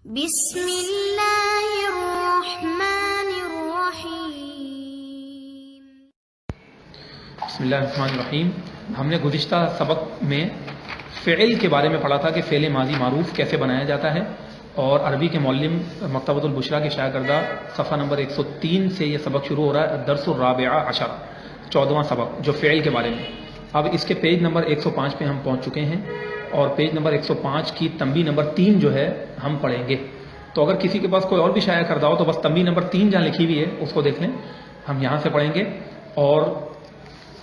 بسم اللہ الرحمن الرحیم۔ بسم اللہ الرحمن الرحیم۔ ہم نے گزشتہ سبق میں فعل کے بارے میں پڑھا تھا کہ فعل ماضی معروف کیسے بنایا جاتا ہے، اور عربی کے معلم مکتبۃ البشریٰ کے شائع کردہ صفحہ نمبر 103 سے یہ سبق شروع ہو رہا ہے، درس الرابع عشر، 14واں سبق جو فعل کے بارے میں۔ اب اس کے پیج نمبر 105 پہ ہم پہنچ چکے ہیں، اور پیج نمبر 105 کی تنبیہ نمبر 3 جو ہے ہم پڑھیں گے۔ تو اگر کسی کے پاس کوئی اور بھی شائع کردہ ہو تو بس تنبیہ نمبر 3 جہاں لکھی ہوئی ہے اس کو دیکھ لیں، ہم یہاں سے پڑھیں گے۔ اور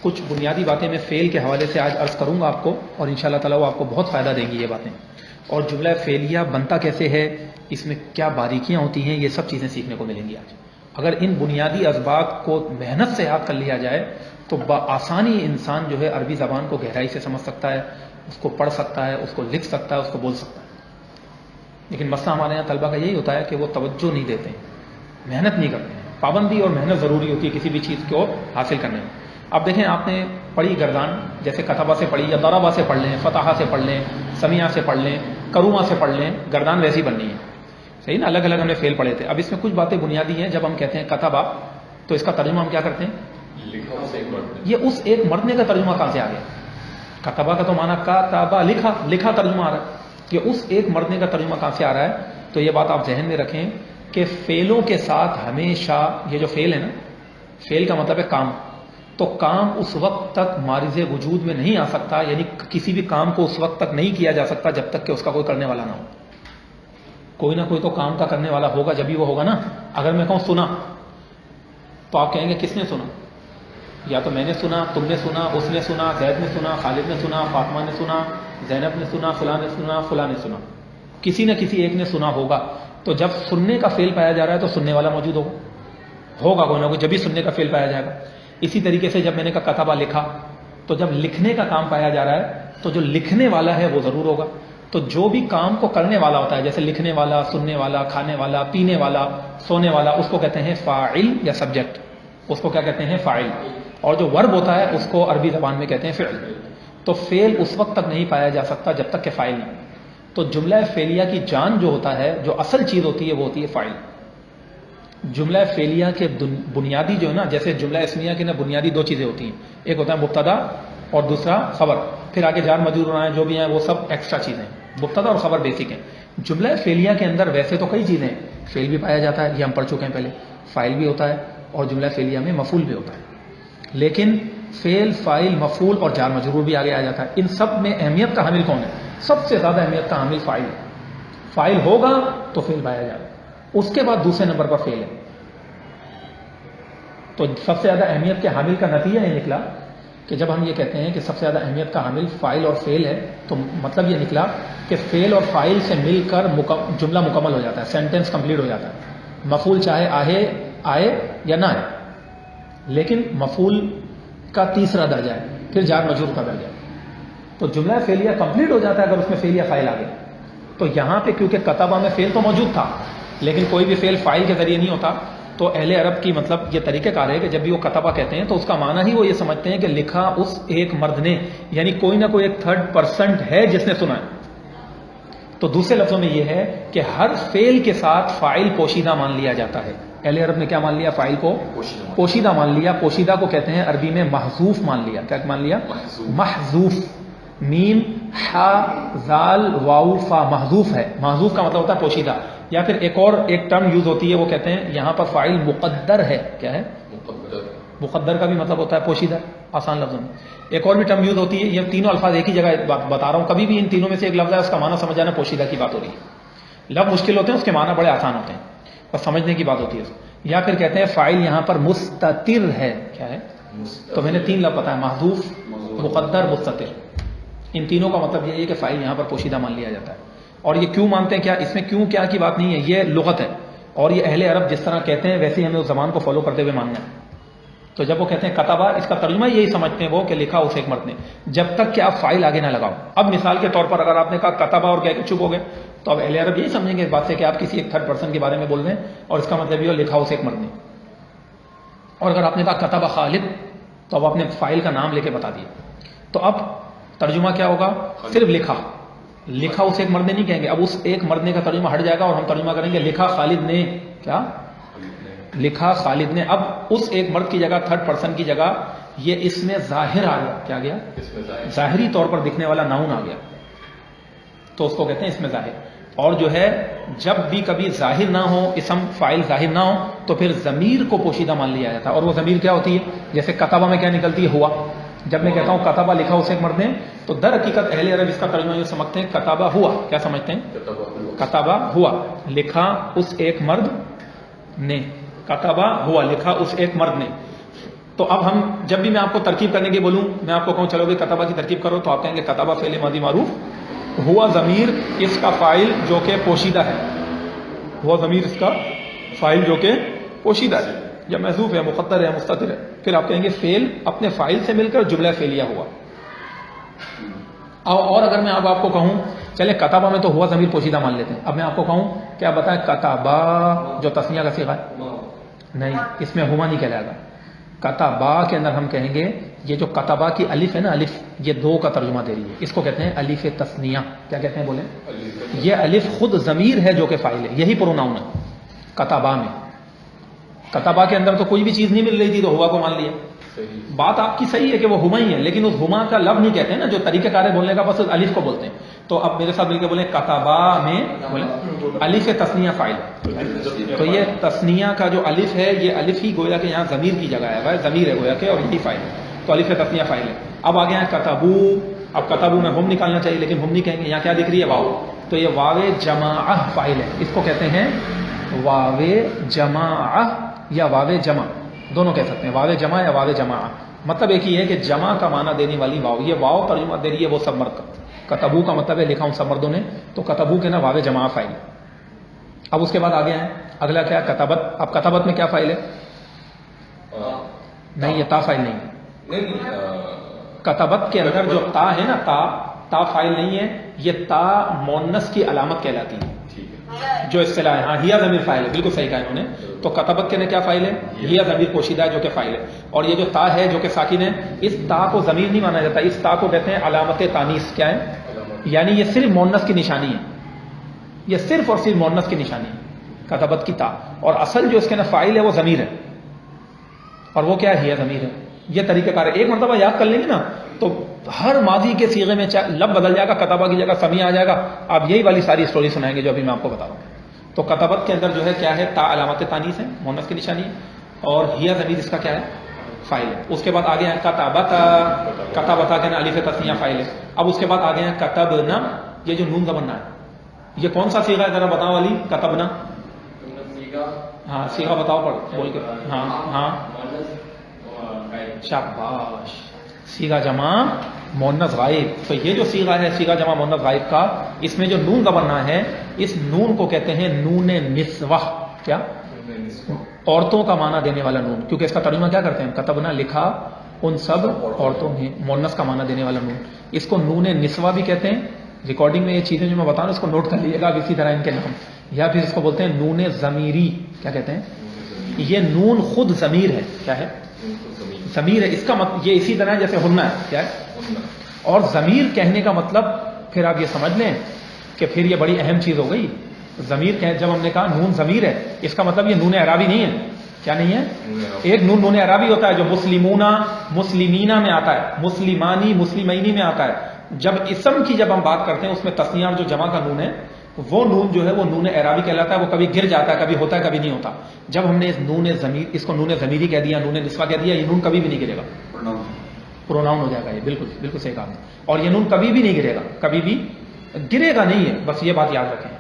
کچھ بنیادی باتیں میں فعل کے حوالے سے آج عرض کروں گا آپ کو، اور انشاءاللہ تعالیٰ وہ آپ کو بہت فائدہ دیں گی یہ باتیں۔ اور جملہ فعلیہ بنتا کیسے ہے، اس میں کیا باریکیاں ہوتی ہیں، یہ سب چیزیں سیکھنے کو ملیں گی آج۔ اگر ان بنیادی اسباق کو محنت سے یاد کر لیا جائے تو بآسانی انسان جو ہے عربی زبان کو گہرائی سے سمجھ سکتا ہے، اس کو پڑھ سکتا ہے، اس کو لکھ سکتا ہے، اس کو بول سکتا ہے۔ لیکن مسئلہ ہمارے یہاں طلبہ کا یہی ہوتا ہے کہ وہ توجہ نہیں دیتے ہیں، محنت نہیں کرتے ہیں۔ پابندی اور محنت ضروری ہوتی ہے کسی بھی چیز کو حاصل کرنے میں۔ اب دیکھیں، آپ نے پڑھی گردان، جیسے کتبہ سے پڑھی یا ضربہ سے پڑھ لیں، فتحہ سے پڑھ لیں، سمیع سے پڑھ لیں، کروما سے پڑھ لیں، گردان ویسی بننی ہے، صحیح نا؟ الگ الگ ہم نے فعل پڑھے تھے۔ اب اس میں کچھ باتیں بنیادی ہیں۔ جب ہم کہتے ہیں کتبہ تو اس کا ترجمہ ہم کیا کرتے ہیں؟ یہ اس ایک مرنے کا ترجمہ کہاں سے آ گیا؟ کتبہ کا تو معنی کتبہ، لکھا، لکھا ترجمہ آ رہا ہے۔ یہ اس ایک مرنے کا ترجمہ کہاں سے آ رہا ہے؟ تو یہ بات آپ ذہن میں رکھیں کہ فعلوں کے ساتھ ہمیشہ یہ جو فعل ہے نا، فعل کا مطلب ہے کام، تو کام اس وقت تک معرض وجود میں نہیں آ سکتا، یعنی کسی بھی کام کو اس وقت تک نہیں کیا جا سکتا جب تک کہ اس کا کوئی کرنے والا نہ ہو۔ کوئی نہ کوئی تو کام کا کرنے والا ہوگا، جب ہی وہ ہوگا نا۔ اگر میں کہوں سنا تو آپ کہیں گے کس نے سنا؟ یا تو میں نے سنا، تم نے سنا، اس نے سنا، زید نے سنا، خالد نے سنا، فاطمہ نے سنا، زینب نے سنا، فلاں نے سنا، فلاں نے سنا، کسی نہ کسی ایک نے سنا ہوگا۔ تو جب سننے کا فعل پایا جا رہا ہے تو سننے والا موجود ہوگا کوئی نہ کوئی، جب بھی سننے کا فعل پایا جائے گا۔ اسی طریقے سے جب میں نے کہا کتبہ، لکھا، تو جب لکھنے کا کام پایا جا رہا ہے تو جو لکھنے والا ہے وہ ضرور ہوگا۔ تو جو بھی کام کو کرنے والا ہوتا ہے، جیسے لکھنے والا، سننے والا، کھانے والا، پینے والا، سونے والا، اس کو کہتے ہیں فاعل یا سبجیکٹ، اس کو کیا کہتے ہیں؟ فاعل۔ اور جو ورب ہوتا ہے اس کو عربی زبان میں کہتے ہیں فعل۔ تو فعل اس وقت تک نہیں پایا جا سکتا جب تک کہ فاعل نہ ہو۔ تو جملہ فعلیہ کی جان جو ہوتا ہے، جو اصل چیز ہوتی ہے، وہ ہوتی ہے فاعل۔ جملہ فعلیہ کے بنیادی جو ہے نا، جیسے جملہ اسمیہ کی نا بنیادی دو چیزیں ہوتی ہیں، ایک ہوتا ہے مبتدا اور دوسرا خبر، پھر آگے جار مجرور ہونا ہے جو بھی ہیں وہ سب ایکسٹرا چیزیں ہیں۔ مبتدا اور خبر بیسک ہیں۔ جملہ فعلیہ کے اندر ویسے تو کئی چیزیں ہیں، فعل بھی پایا جاتا ہے، یہ ہم پڑھ چکے ہیں پہلے، فاعل بھی ہوتا ہے، اور جملہ فعلیہ میں مفعول بھی ہوتا ہے۔ لیکن فعل، فاعل، مفعول اور جار مجرور بھی آگے آ جاتا ہے۔ ان سب میں اہمیت کا حامل کون ہے؟ سب سے زیادہ اہمیت کا حامل فاعل ہے۔ فاعل ہوگا تو فعل پایا جائے گا، اس کے بعد دوسرے نمبر پر فعل ہے۔ تو سب سے زیادہ اہمیت کے حامل کا نتیجہ یہ نکلا کہ جب ہم یہ کہتے ہیں کہ سب سے زیادہ اہمیت کا حامل فاعل اور فعل ہے، تو مطلب یہ نکلا کہ فعل اور فاعل سے مل کر جملہ مکمل ہو جاتا ہے، سینٹینس کمپلیٹ ہو جاتا ہے۔ مفعول چاہے آئے یا نہ آئے، لیکن مفعول کا تیسرا درجہ ہے، پھر جار مجرور کا درجہ ہے، تو جملہ فعلیہ کمپلیٹ ہو جاتا ہے اگر اس میں فعل یا فاعل آ گیا۔ تو یہاں پہ کیونکہ کتبہ میں فعل تو موجود تھا، لیکن کوئی بھی فعل فاعل کے ذریعے نہیں ہوتا، تو اہل عرب کی مطلب یہ طریقہ کار ہے کہ جب بھی وہ کتبہ کہتے ہیں تو اس کا معنی ہی وہ یہ سمجھتے ہیں کہ لکھا اس ایک مرد نے، یعنی کوئی نہ کوئی ایک تھرڈ پرسن ہے جس نے سنا ہے۔ تو دوسرے لفظوں میں یہ ہے کہ ہر فعل کے ساتھ فاعل پوشیدہ مان لیا جاتا ہے۔ اہل عرب نے کیا مان لیا؟ فاعل کو پوشیدہ مان لیا۔ پوشیدہ کو کہتے ہیں عربی میں محذوف مان لیا۔ کیا مان لیا؟ محذوف۔ میم، حا، زال، واو، فا، محذوف ہے۔ محذوف کا مطلب ہوتا ہے پوشیدہ۔ یا پھر ایک اور ایک ٹرم یوز ہوتی ہے، وہ کہتے ہیں یہاں پر فاعل مقدر ہے۔ کیا ہے؟ مقدر کا بھی مطلب ہوتا ہے پوشیدہ، آسان لفظوں میں۔ ایک اور بھی ٹرم یوز ہوتی ہے، یہ تینوں الفاظ ایک ہی جگہ بتا رہا ہوں، کبھی بھی ان تینوں میں سے ایک لفظ ہے اس کا معنی سمجھ جانا پوشیدہ کی بات ہو رہی ہے۔ لفظ مشکل ہوتے ہیں، اس کے معنی بڑے آسان ہوتے ہیں، اور سمجھنے کی بات ہوتی ہے۔ یا پھر کہتے ہیں فاعل یہاں پر مستتر ہے۔ کیا ہے؟ تو میں نے تین لفظ بتایا، محذوف، مقدر، مستتر۔ ان تینوں کا مطلب یہ ہے کہ فاعل یہاں پر پوشیدہ مان لیا جاتا ہے۔ اور یہ کیوں مانتے ہیں؟ کیا اس میں کیوں کیا کی بات نہیں ہے، یہ لغت ہے، اور یہ اہل عرب جس طرح کہتے ہیں ویسے ہی ہمیں اس زبان کو فالو کرتے ہوئے ماننا ہے۔ تو جب وہ کہتے ہیں کتبہ، اس کا ترجمہ یہی سمجھتے ہیں وہ کہ لکھا اس ایک مرد نے، جب تک کہ آپ فاعل آگے نہ لگاؤ۔ اب مثال کے طور پر اگر آپ نے کہا کتبہ اور کہہ کے چپ ہو گئے، تو اب اہل عرب یہی سمجھیں گے اس بات سے کہ آپ کسی ایک تھرڈ پرسن کے بارے میں بول رہے ہیں، اور اس کا مطلب یہ لکھا اس ایک مرد نے۔ اور اگر آپ نے کہا کتبہ خالد، تو اب آپ نے فاعل کا نام لے کے بتا دیا۔ تو اب ترجمہ کیا ہوگا؟ صرف لکھا، لکھا اس ایک مرد نے نہیں کہیں گے. اب اس ایک مرد نے کا ترجمہ ہٹ جائے گا اور ہم ترجمہ کریں گے لکھا خالد نے. کیا لکھا خالد نے. اب اس ایک مرد کی جگہ تھرڈ پرسن کی جگہ یہ اس میں ظاہر آ گیا. کیا گیا؟ ظاہری طور پر دکھنے والا ناؤن آ گیا, تو اس کو کہتے ہیں اس میں ظاہر. اور جو ہے جب بھی کبھی ظاہر نہ ہو, اسم فاعل ظاہر نہ ہو, تو پھر ضمیر کو پوشیدہ مان لیا جاتا ہے. اور وہ ضمیر کیا ہوتی ہے؟ جیسے کتابہ میں کیا نکلتی ہے؟ ہوا. جب میں کہتا ہوں کتابہ لکھا اس ایک مرد نے, تو در حقیقت اہل عرب اس کا ترجمہ یہ سمجھتے ہیں کتابہ ہوا. کیا سمجھتے ہیں؟ کتابہ ہوا, لکھا اس ایک مرد نے. کتابہ ہوا, لکھا اس ایک مرد نے. تو اب ہم جب بھی میں آپ کو ترکیب کرنے کے بولوں, میں آپ کو کہوں چلو بھائی کتابہ کی ترکیب کرو, تو آپ کہیں گے کتابہ فعل ماضی معروف, ہوا ضمیر اس کا فاعل جو کہ پوشیدہ ہے. ہوا ضمیر اس کا فاعل جو کہ پوشیدہ ہے, یا محذوف ہے, مقدر ہے, مستتر ہے. پھر آپ کہیں گے فعل اپنے فاعل سے مل کر جملہ فعلیہ ہوا. اور اگر میں اب آپ کو کہوں چلے کتابہ میں تو ہوا ضمیر پوشیدہ مان لیتے ہیں, اب میں آپ کو کہوں کیا بتائیں کتابہ جو تسنیہ کا صیغہ ہے, نہیں, اس میں ہما نہیں کہلائے گا. کتابہ کے اندر ہم کہیں گے یہ جو کتابہ کی الف ہے نا, الف یہ دو کا ترجمہ دے رہی ہے, اس کو کہتے ہیں الف تسنیہ. کیا کہتے ہیں بولیں؟ یہ الف خود ضمیر ہے جو کہ فاعل ہے, یہی پروناؤن ہے کتابہ میں. کتابہ کے اندر تو کوئی بھی چیز نہیں مل رہی تھی تو ہوا کو مان لیا. بات آپ کی صحیح ہے کہ وہ ہما ہی ہے, لیکن اس ہما کا لفظ نہیں کہتے ہیں نا, جو طریقہ کار ہے بولنے کا, بس الف کو بولتے ہیں. تو اب میرے ساتھ مل کے بولیں کتابہ میں بولیں الف تسنیہ فاعل. تو یہ تسنیہ کا جو الف ہے, یہ الف ہی گویا کہ یہاں ضمیر کی جگہ ہے, ضمیر ہے گویا کہ, اور یہی فاعل ہے. تو الف تسنیہ فاعل ہے. اب آگے ہیں کتبو. اب کتبو میں ہم نکالنا چاہیے, لیکن ہم نہیں کہیں گے. یہاں کیا دکھ رہی ہے؟ واو. تو یہ واو جماعہ فاعل ہے, اس کو کہتے ہیں واو جماعہ یا واو جمع, دونوں کہہ سکتے ہیں, واو جمع یا واو جماعہ. مطلب ایک ہی ہے کہ جمع کا معنی دینے والی واو. یہ واو ترجمہ دے رہی ہے وہ سب مرد کا. کتبو کا مطلب ہے لکھا ہوں سب مردوں نے, تو کتبو کے نا واو جماعہ فاعل. اب اس کے بعد آگے ہیں اگلا کیا؟ کتابت. اب کتابت میں کیا فاعل ہے؟ نہیں, یہ تا فاعل نہیں ہے. کتابت کے اندر جو تا ہے نا, تا فاعل نہیں ہے, یہ تا مونس کی علامت کہلاتی ہے. جو اصطلاح ہے, ہاں ہیا ضمیر فاعل ہے, بالکل صحیح کہا انہوں نے. تو کتابت کے اندر کیا فاعل ہے؟ ہیا ضمیر پوشیدہ ہے جو کہ فاعل ہے. اور یہ جو تا ہے جو کہ ساکن ہے, اس تا کو ضمیر نہیں مانا جاتا, اس تا کو کہتے ہیں علامت تانیث. کیا ہے؟ یعنی یہ صرف مونس کی نشانی ہے, یہ صرف اور صرف مونس کی نشانی ہے کتابت کی تا. اور اصل جو اس کے اندر فاعل ہے وہ ضمیر ہے, اور وہ کیا ہے؟ ہیا ضمیر ہے. یہ طریقہ کار ہے, ایک مرتبہ یاد کر لیں گے نا تو ہر ماضی کے صیغے میں لب بدل جائے گا, کتابہ کی جگہ سمیع آ جائے گا. آپ یہی والی ساری اسٹوری سنائیں گے جو ابھی میں آپ کو بتا رہا ہوں. تو کتابت کے اندر جو ہے کیا ہے؟ تا علامت تانیث ہے, مونس کی نشانی ہے, اور ہیا ضمیر اس کا کیا ہے؟ فاعل ہے. اس کے بعد آگے ہیں کتابتا. کتابتا کے نا الف تسنیہ فاعل ہے. اب اس کے بعد آگے ہیں کتبنا. یہ جو نون زبر ہے, یہ کون سا صیغہ ہے ذرا بتاؤ والی؟ کتبنا. ہاں صیغہ بتاؤ پڑھ بول کے. ہاں ہاں شاباش, صیغہ جمع مؤنث غائب. تو یہ جو صیغہ ہے صیغہ جمع مؤنث غائب کا, اس میں جو نون زبر ہے, اس نون کو کہتے ہیں نون نسوہ. کیا؟ عورتوں کا معنی دینے والا نون. کیونکہ اس کا ترجمہ کیا کرتے ہیں؟ کتبنا لکھا ان سب عورتوں میں, مؤنث کا معنی دینے والا نون. اس کو نون نسوہ بھی کہتے ہیں. ریکارڈنگ میں یہ چیزیں جو میں بتا رہا ہوں اس کو نوٹ کر لیجیے گا, اب اسی طرح ان کے نام. یا پھر اس کو بولتے ہیں نون ضمیری. کیا کہتے ہیں؟ یہ نون خود ضمیر ہے. کیا ہے؟ ضمیر ہے. اس کا مطلب یہ اسی طرح جیسے ہننا ہے. کیا ہے؟ اور ضمیر کہنے کا مطلب پھر آپ یہ سمجھ لیں کہ پھر یہ بڑی اہم چیز ہو گئی. ضمیر جب ہم نے کہا نون ضمیر ہے, اس کا مطلب یہ نون اعرابی نہیں ہے. کیا نہیں ہے؟ ایک نون اعرابی ہوتا ہے جو مسلمونہ مسلمینہ میں آتا ہے, مسلمانی مسلمینی میں آتا ہے. جب اسم کی جب ہم بات کرتے ہیں اس میں تثنیہ اور جو جمع کا نون ہے, وہ نون جو ہے وہ نون اعرابی کہلاتا ہے. وہ کبھی گر جاتا ہے, کبھی ہوتا ہے, کبھی نہیں ہوتا. جب ہم نے اس نون ضمیر, اس کو نون ضمیری کہہ دیا, نون نسوہ کہہ دیا, یہ نون کبھی بھی نہیں گرے گا, پروناؤن ہو جائے گا. یہ بالکل بالکل صحیح کہا. اور یہ نون کبھی بھی نہیں گرے گا, کبھی بھی گرے گا نہیں ہے. بس یہ بات یاد رکھیں,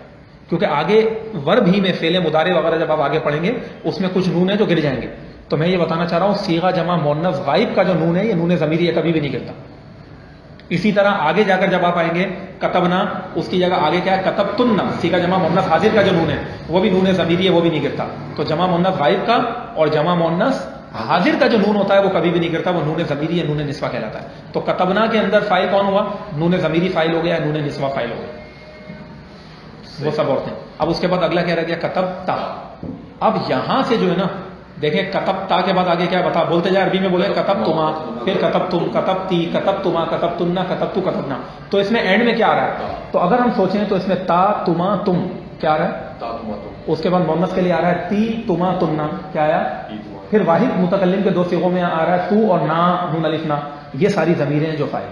کیونکہ آگے ورب ہی میں فعل مضارع وغیرہ جب آپ آگے پڑھیں گے اس میں کچھ نون ہے جو گر جائیں گے. تو میں یہ بتانا چاہ رہا ہوں صیغہ جمع مؤنث غائب کا جو نون ہے یہ نون ضمیری ہے, کبھی بھی نہیں گرتا. اسی طرح آگے جا کر جب آپ آئیں گے کتبنا, اس کی جگہ آگے کیا ہے؟ کتبتن. صیغہ جمع مؤنث حاضر کا جو نون ہے وہ بھی نون ضمیری ہے, وہ بھی نہیں گرتا. تو جمع مؤنث غائب کا اور جمع مؤنث حاضر کا جو نون ہوتا ہے وہ کبھی بھی نہیں گرتا, وہ نون ضمیری ہے, نون نسوہ کہلاتا ہے. تو کتبنا کے اندر فاعل کون ہوا؟ نون ضمیری فاعل ہو گیا, نون نسوہ فاعل ہو گیا, وہ سب عورتیں. اب اس کے بعد اگلا کیا رہ گیا؟ کتبتا. اب یہاں سے جو ہے نا دیکھیں کتبتا کے بعد آگے کیا بتا, بولتے جائے عربی میں بولے کتبتما, پھر کتبتم, کتبتی, کتبتما, کتبتنا, کتبتو, کتبنا. تو اس میں اینڈ میں کیا آ رہا ہے؟ تو اگر ہم سوچیں تو اس میں تا تما تم کیا آ رہا ہے؟ تا تما تم. اس کے بعد مونس کے لیے آ رہا ہے تی تما تننا کیا آیا؟ تی تما. پھر واحد متکلم کے دو صیغوں میں آ رہا ہے تو اور نا نون الف نا. یہ ساری ضمیریں ہیں جو فاعل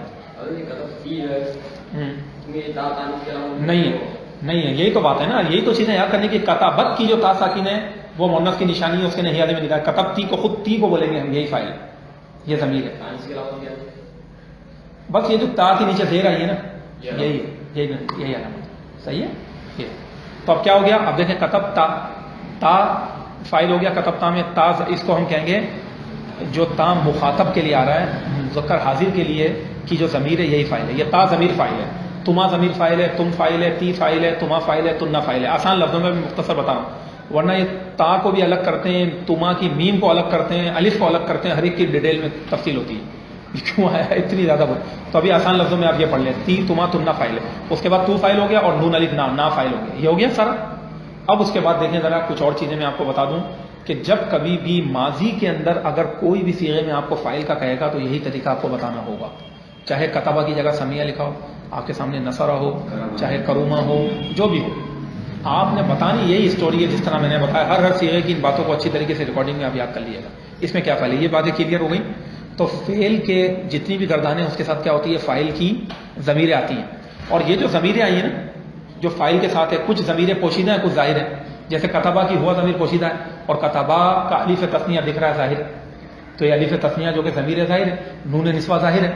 نہیں ہے نہیں ہے. یہی تو بات ہے نا, یہی تو چیزیں یاد کرنے کی. کتابت کی جو تا ساکن ہے وہ مونس کی نشانی ہے, اس کے نہیالے میں نکالا. کتبتی کو خود تی کو بولیں گے ہم, یہی فاعل ہے, یہ ضمیر ہے. بس یہ جو تا کے نیچے زیر آئی ہے نا یہی علامت صحیح ہے. یہ تو اب کیا ہو گیا؟ اب دیکھیں کتب تا فائل ہو گیا. کتب تا میں تا اس کو ہم کہیں گے جو تا مخاطب کے لیے آ رہا ہے, مذکر حاضر کے لیے کی جو ضمیر ہے یہی فائل ہے. یہ تا ضمیر فائل ہے, تما ضمیر فائل ہے, تم فائل ہے, تی فائل ہے, تما فائل ہے, تننا فائل ہے. آسان لفظوں میں مختصر بتا رہا ہوں, ورنہ یہ تا کو بھی الگ کرتے ہیں, تما کی میم کو الگ کرتے ہیں, الف کو الگ کرتے ہیں, ہر ایک کی ڈیٹیل میں تفصیل ہوتی ہے. کیوں ہے اتنی زیادہ بول؟ تو ابھی آسان لفظوں میں آپ یہ پڑھ لیں, تی تما تننا فائل ہے, اس کے بعد تو فائل ہو گیا اور نون الف نا فائل ہو گیا. یہ ہو گیا سارا. اب اس کے بعد دیکھیں ذرا کچھ اور چیزیں میں آپ کو بتا دوں کہ جب کبھی بھی ماضی کے اندر اگر کوئی بھی صیغے میں آپ کو فائل کا کہے گا تو یہی طریقہ آپ کو بتانا ہوگا. چاہے کتبہ کی جگہ سمیہ لکھا ہو, آپ کے سامنے نصرہ ہو, چاہے کرومہ ہو, جو بھی ہو, آپ نے بتانی یہی اسٹوری ہے جس طرح میں نے بتایا. ہر صیغے کی ان باتوں کو اچھی طریقے سے ریکارڈنگ میں آپ یاد کر لیے گا. اس میں کیا فائل ہے, یہ باتیں کلیئر ہو گئی. تو فعل کے جتنی بھی گردانیں اس کے ساتھ کیا ہوتی ہے, فائل کی ضمیریں آتی ہیں. اور یہ جو ضمیریں آئی ہیں نا جو فائل کے ساتھ ہے, کچھ ضمیریں پوشیدہ ہیں, کچھ ظاہر ہیں. جیسے کتبہ کی ہوا ضمیر پوشیدہ ہے اور کتبہ کا الف تثنیہ دکھ رہا ہے ظاہر, تو یہ الف تثنیہ جو کہ ضمیر ظاہر ہے, نون نسوہ ظاہر ہے.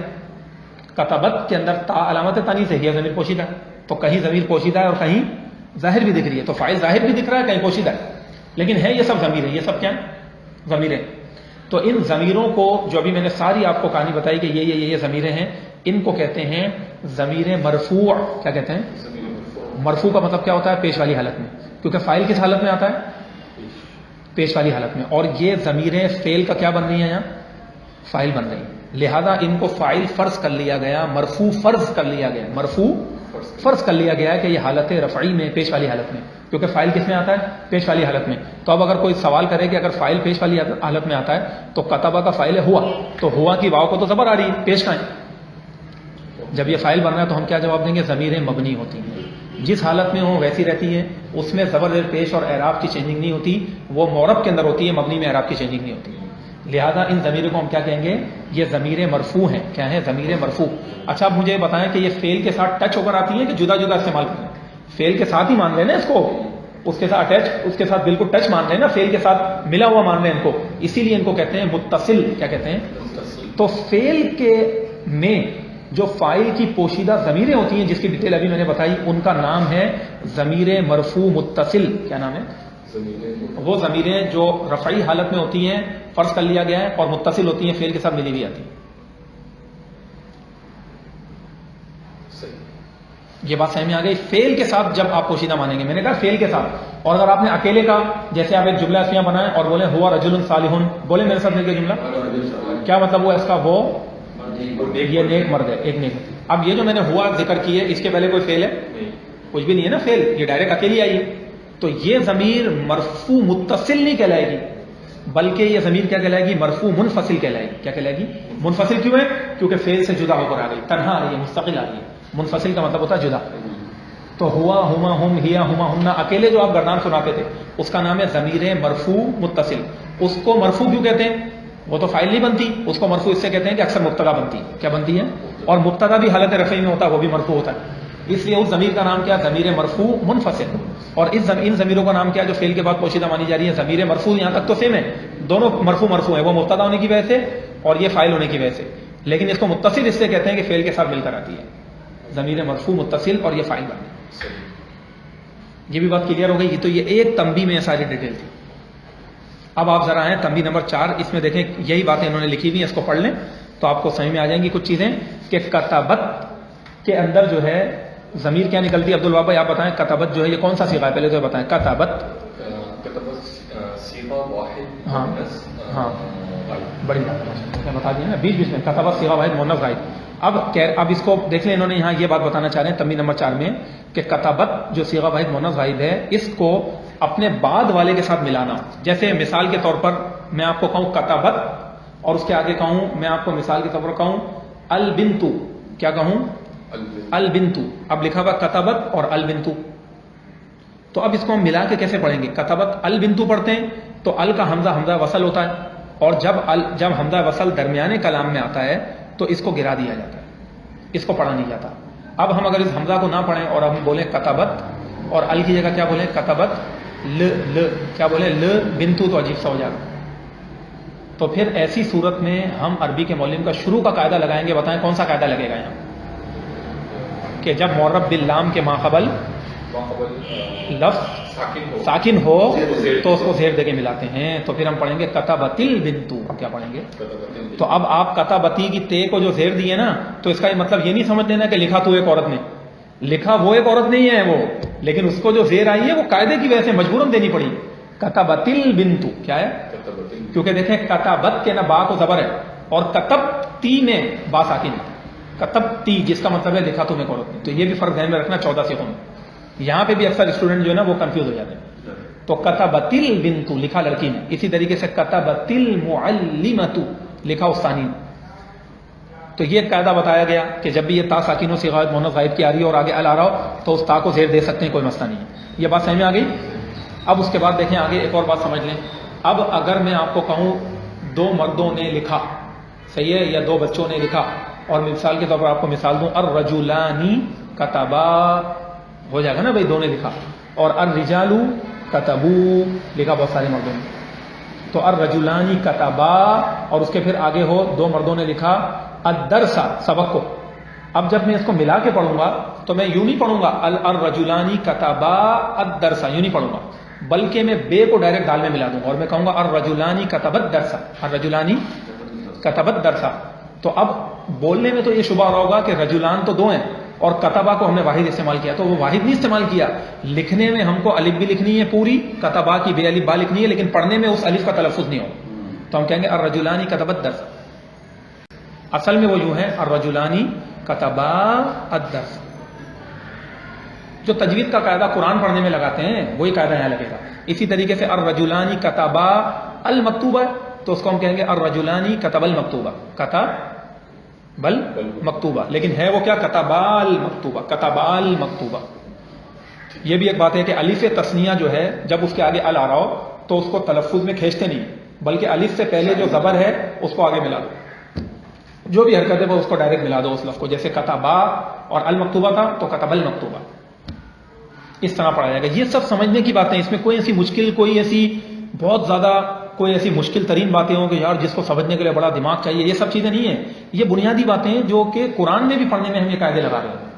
کتبت کے اندر تا علامت تانیث ہے, یہ ضمیر پوشیدہ ہے, تو کہیں ضمیر پوشیدہ ہے اور کہیں ظاہر بھی دکھ رہی ہے. تو فائل ظاہر بھی دکھ رہا ہے, کہیں پوشیدہ ہے, لیکن ہے یہ سب ضمیر ہے. یہ سب کیا ہیں؟ ضمیریں. تو ان ضمیروں کو جو ابھی میں نے ساری آپ کو کہانی بتائی کہ یہ ضمیریں ہیں, ان کو کہتے ہیں ضمیر مرفوع. کیا کہتے ہیں؟ مرفوع کا مطلب کیا ہوتا ہے؟ پیش والی حالت میں, کیونکہ فائل کس حالت میں آتا ہے؟ پیش والی حالت میں. اور یہ ضمیریں فعل کا کیا بن رہی ہیں؟ یہاں فائل بن رہی ہیں. لہذا ان کو فائل فرض کر لیا گیا, مرفوع فرض کر لیا گیا, مرفوع فرض کر لیا گیا ہے کہ یہ حالت رفعی میں, پیش والی حالت میں, کیونکہ فائل کس میں آتا ہے؟ پیش والی حالت میں. تو اب اگر کوئی سوال کرے کہ اگر فائل پیش والی حالت میں آتا ہے تو کتبہ کا فائل ہے ہوا, تو ہوا کی واو کو تو زبر آ رہی ہے, پیش کا ہے. جب یہ فائل بن رہا ہے تو ہم کیا جواب دیں گے؟ ضمیریں مبنی ہوتی ہیں, جس حالت میں ہوں ویسی رہتی ہیں, اس میں زبر زیر پیش اور اعراب کی چینجنگ نہیں ہوتی, وہ معرب کے اندر ہوتی ہے, مبنی میں اعراب کی چینجنگ نہیں ہوتی. لہذا ان ضمیروں کو ہم کیا کہیں گے؟ یہ ضمیریں مرفوع ہیں. کیا ہیں؟ ضمیریں مرفوع. اچھا اب مجھے بتائیں کہ یہ فعل کے ساتھ ٹچ ہو کر آتی ہیں کہ جدا جدا استعمال کریں؟ فعل کے ساتھ ہی مان لیں نا اس کو, اس کے ساتھ اٹیچ, اس کے ساتھ بالکل ٹچ مان لیں نا, فعل کے ساتھ ملا ہوا مان لیں ان کو. اسی لیے ان کو کہتے ہیں متصل. کیا کہتے ہیں؟ تو فعل کے میں جو فائل کی پوشیدہ ضمیریں ہوتی ہیں جس کی ڈیٹیل ابھی میں نے بتائی, ان کا نام ہے ضمیر مرفوع متصل. کیا نام ہے؟ وہ ضمیریں جو رفعی حالت میں ہوتی ہیں, فرض کر لیا گیا ہے, اور متصل ہوتی ہیں, فعل کے ساتھ ملی ہوئی آتی ہیں. یہ بات سمجھ میں آ گئی؟ فعل کے ساتھ جب آپ پوشیدہ مانیں گے, میں نے کہا فعل کے ساتھ. اور اگر آپ نے اکیلے کا, جیسے آپ ایک جملہ اسمیہ بنائیں اور بولیں ہوا رجل صالح, بولے میرے ساتھ مل کے جملہ, کیا مطلب ہوا اس کا؟ وہ یہ نیک مرد ہے, ایک نیک. اب یہ جو میں نے ہوا ذکر کی ہے, اس کے پہلے کوئی فعل ہے؟ کچھ بھی نہیں ہے نا فعل, یہ ڈائریکٹ اکیلی آئی ہے. تو یہ ضمیر مرفوع متصل نہیں کہلائے گی, بلکہ یہ ضمیر کیا کہلائے گی؟ مرفوع منفصل کہلائے گی. کیا کہلائے گی؟ منفصل. کیوں ہے؟ کیونکہ فعل سے جدا ہو کر آ گئی, تنہا آ رہی ہے, مستقل آ رہی ہے. منفصل کا مطلب ہوتا ہے جدا. تو ہوا, ہما, ہم, ہیا, ہما, ہمنا, اکیلے جو آپ گردان سناتے تھے اس کا نام ہے ضمیر مرفوع متصل. اس کو مرفوع کیوں کہتے ہیں؟ وہ تو فائل نہیں بنتی, اس کو مرفوع اس سے کہتے ہیں کہ اکثر مبتدا بنتی. کیا بنتی ہے؟ اور مبتدا بھی حالت رفعی میں ہوتا ہے, وہ بھی مرفوع ہوتا ہے. اس لیے اس ضمیر کا نام کیا؟ ضمیر مرفوع منفصل. اور ان ضمیروں کا نام کیا جو فعل کے بعد پوشیدہ مانی جا رہی ہے؟ ضمیر مرفوع. یہاں تک تو سیم ہے, دونوں مرفوع ہے, وہ مبتدا ہونے کی وجہ سے اور یہ فاعل ہونے کی وجہ سے. لیکن اس کو متصل اس سے کہتے ہیں کہ فعل کے ساتھ مل کر آتی ہے, ضمیر مرفوع متصل, اور یہ فاعل بنتی ہے. یہ بھی بات کلیئر ہو گئی. تو یہ ایک تنبیہ میں ساری ڈیٹیل تھی. اب آپ ذرا ہیں تنبیہ نمبر 4, اس میں دیکھیں یہی باتیں انہوں نے لکھی ہوئی ہیں, اس کو پڑھ لیں تو آپ کو سمجھ میں آ جائیں گی کچھ چیزیں. کہ کتبت کے اندر جو ہے ضمیر کیا نکلتی ہے؟ عبدالوہاب بھائی آپ بتائیں, کتبت جو ہے یہ کون سا صیغہ ہے؟ پہلے تو بتائیں. کتبت ہاں ہاں بڑی بات بتا دیا نا, بیچ میں کتبت صیغہ واحد مؤنث غائب. اب اس کو دیکھ لیں, انہوں نے یہاں یہ بات بتانا چاہ رہے ہیں تنبیہ نمبر 4 میں کہ کتبت جو صیغہ واحد مؤنث غائب ہے, اس کو اپنے بعد والے کے ساتھ ملانا. جیسے مثال کے طور پر میں آپ کو کہوں کتبت, اور اس کے آگے کہوں, میں آپ کو مثال کے طور پر کہوں البنتو. کیا کہوں؟ البنتو، اب لکھا ہوا کتبت اور البنتو، تو اب اس کو ہم ملا کے کیسے پڑھیں گے؟ کتبت البنتو پڑھتے ہیں تو ال کا حمزہ حمزہ وصل ہوتا ہے، اور جب حمزہ وصل درمیانے کلام میں آتا ہے تو اس کو گرا دیا جاتا ہے، اس کو پڑھا نہیں جاتا۔ اب ہم اگر اس حمزہ کو نہ پڑھیں اور ہم بولیں کتبت، اور ال کی جگہ کیا بولیں؟ کتبت کیا بولیں؟ بنتو، تو عجیب سا ہو جائے گا۔ تو پھر ایسی صورت میں ہم عربی کے معلم کا شروع کا قاعدہ لگائیں گے، بتائیں کون سا قاعدہ لگے گا یہاں؟ کہ جب معرب باللام کے ماقبل لفظ ساکن ہو تو اس کو زیر دے کے ملاتے ہیں، تو پھر ہم پڑھیں گے کتبت البنتو، کیا پڑھیں گے؟ تو اب آپ کتبتی کی تے کو جو زیر دیے نا، تو اس کا یہ مطلب یہ نہیں سمجھ لینا کہ لکھا تو ایک عورت نے، لکھا وہ ایک عورت نہیں ہے وہ، لیکن اس کو جو زیر آئی ہے وہ قاعدے کی وجہ سے مجبوراً دینی پڑی۔ کتبت البنتو کیا ہے؟ کیونکہ دیکھیں کتبت کے نہ با کو زبر ہے، اور کتبتی میں با ساکن ہے، کتبتی جس کا مطلب ہے لکھا تم ایک عورت نے، تو یہ بھی فرق ذہن میں رکھنا 14 صیغوں میں۔ یہاں پہ بھی اکثر اسٹوڈنٹ جو ہے نا وہ کنفیوز ہو جاتے ہیں۔ تو کتبت البنت لکھا لڑکی نے، اسی طریقے سے کتبت المعلمۃ لکھا استانی نے۔ تو یہ قاعدہ بتایا گیا کہ جب بھی یہ تا ساکن و صیغہ مؤنث غائب کی آ رہی ہے اور آگے ال آ رہا ہو تو اس تا کو زیر دے سکتے ہیں، کوئی مسئلہ نہیں ہے۔ یہ بات سمجھ میں آ گئی؟ اب اس کے بعد دیکھیں آگے ایک اور بات سمجھ لیں۔ اب اگر میں آپ کو کہوں 2 مردوں نے لکھا، صحیح ہے، یا 2 بچوں نے لکھا، اور مثال کے طور پر آپ کو مثال دوں، الرجلانی کتبا، ہو جائے گا نا بھائی 2 نے لکھا، اور الرجال کتبو لکھا بہت سارے مردوں نے، تو الرجلانی کتبا، اور اس کے پھر آگے ہو 2 مردوں نے لکھا الدرس، سبق کو۔ اب جب میں اس کو ملا کے پڑھوں گا تو میں یوں نہیں پڑھوں گا الرجلانی کتبا الدرس، یوں نہیں پڑھوں گا، بلکہ میں بے کو ڈائریکٹ دال میں ملا دوں گا اور میں کہوں گا الرجلانی کتبت درس، الرجلانی کتبت درس۔ تو اب بولنے میں تو یہ شبہ رہا ہوگا کہ رجلان تو 2 ہیں اور کتبہ کو ہم نے واحد استعمال کیا، تو وہ واحد نہیں استعمال کیا، لکھنے میں ہم کو الف بھی لکھنی ہے پوری، کتبہ کی بے الف با لکھنی ہے، لیکن پڑھنے میں اس الف کا تلفظ نہیں ہوگا، تو ہم کہیں گے الرجلانی کتبت درس۔ اصل میں وہ یوں ہے الرجلانی کتبا الدرس۔ جو تجوید کا قاعدہ قرآن پڑھنے میں لگاتے ہیں وہی قاعدہ یہاں لگے گا۔ اسی طریقے سے الرجلانی کتبا المکتوبہ، تو اس کو ہم کہیں گے الرجلانی کتب المکتوبہ، کتب المکتوبہ، لیکن ہے وہ کیا؟ کتبا المکتوبہ، کتبا المکتوبہ۔ یہ بھی ایک بات ہے کہ الف تثنیہ جو ہے جب اس کے آگے ال آ رہا ہو تو اس کو تلفظ میں کھینچتے نہیں، بلکہ الف سے پہلے جو زبر ہے اس کو آگے ملا دو، جو بھی حرکت ہے وہ اس کو ڈائریکٹ ملا دو اس لفظ کو، جیسے کتبا اور المکتوبہ تھا تو کتب المکتوبہ، اس طرح پڑھا جائے گا۔ یہ سب سمجھنے کی باتیں، اس میں کوئی ایسی مشکل، کوئی ایسی بہت زیادہ کوئی ایسی مشکل ترین باتیں ہوں کہ یار جس کو سمجھنے کے لیے بڑا دماغ چاہیے، یہ سب چیزیں نہیں ہیں۔ یہ بنیادی باتیں ہیں جو کہ قرآن میں بھی پڑھنے میں ہم یہ قاعدے لگا رہے ہیں،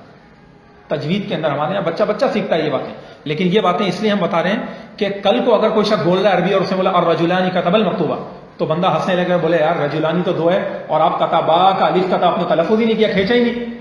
تجوید کے اندر ہمارے یہاں بچہ سیکھتا ہے یہ باتیں، لیکن یہ باتیں اس لیے ہم بتا رہے ہیں کہ کل کو اگر کوئی شخص بول رہا ہے عربی اور اس نے بولا الرجلانی کتب المکتوبہ، تو بندہ ہنسنے لگے، بولے یار رجلانی تو 2 ہے اور آپ کتبا کا الف کا آپ نے تلفظ ہی نہیں کیا، کھینچا ہی نہیں۔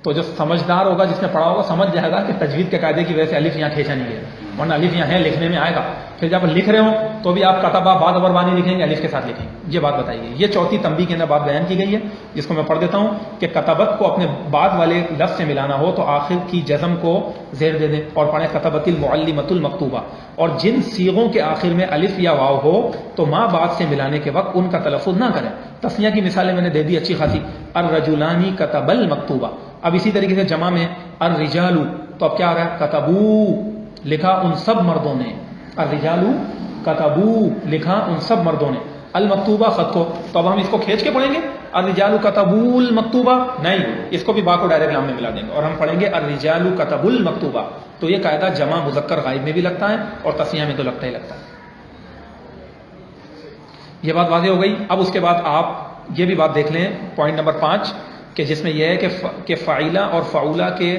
تو جو سمجھدار ہوگا، جس نے پڑھا ہوگا، سمجھ جائے گا کہ تجوید کے قاعدے کی وجہ سے الف یہاں کھینچا نہیں گیا، ورنہ الف یہاں ہے، لکھنے میں آئے گا۔ پھر جب لکھ رہے ہوں تو بھی آپ کتبا بعد زبر بانی لکھیں گے، الف کے ساتھ لکھیں گے، یہ بات بتائی گئی۔ یہ چوتھی تنبیہ کے اندر بات بیان کی گئی ہے، جس کو میں پڑھ دیتا ہوں کہ کتبت کو اپنے بعد والے لفظ سے ملانا ہو تو آخر کی جزم کو زیر دے دیں اور پڑھیں کتبت المعلمۃ المکتوبہ، اور جن صیغوں کے آخر میں الف یا واو ہو تو ماں بعد سے ملانے کے وقت ان کا تلفظ نہ کریں۔ تسنیہ کی مثالیں میں نے دے دی اچھی خاصی، الرجلانی کتب المکتوبہ۔ اب اسی طریقے سے جمع میں الرجال، تو اب کیا آ رہا ہے؟ کتبو لکھا ان سب مردوں نے، الرجال کتبو لکھا ان سب مردوں نے، المکتوبہ خط کو، تو اب ہم اس کو کھینچ کے پڑھیں گے الرجال کتبو المکتوبہ؟ نہیں، اس کو بھی با کو ڈائریکٹ لام میں ملا دیں گے اور ہم پڑھیں گے الرجال کتبو المکتوبہ۔ تو یہ قاعدہ جمع مذکر غائب میں بھی لگتا ہے اور تسنیہ میں تو لگتا ہی لگتا ہے۔ یہ بات واضح ہو گئی۔ اب اس کے بعد آپ یہ بھی بات دیکھ لیں، پوائنٹ نمبر 5، کہ جس میں یہ ہے کہ فاعلہ اور فعولہ کے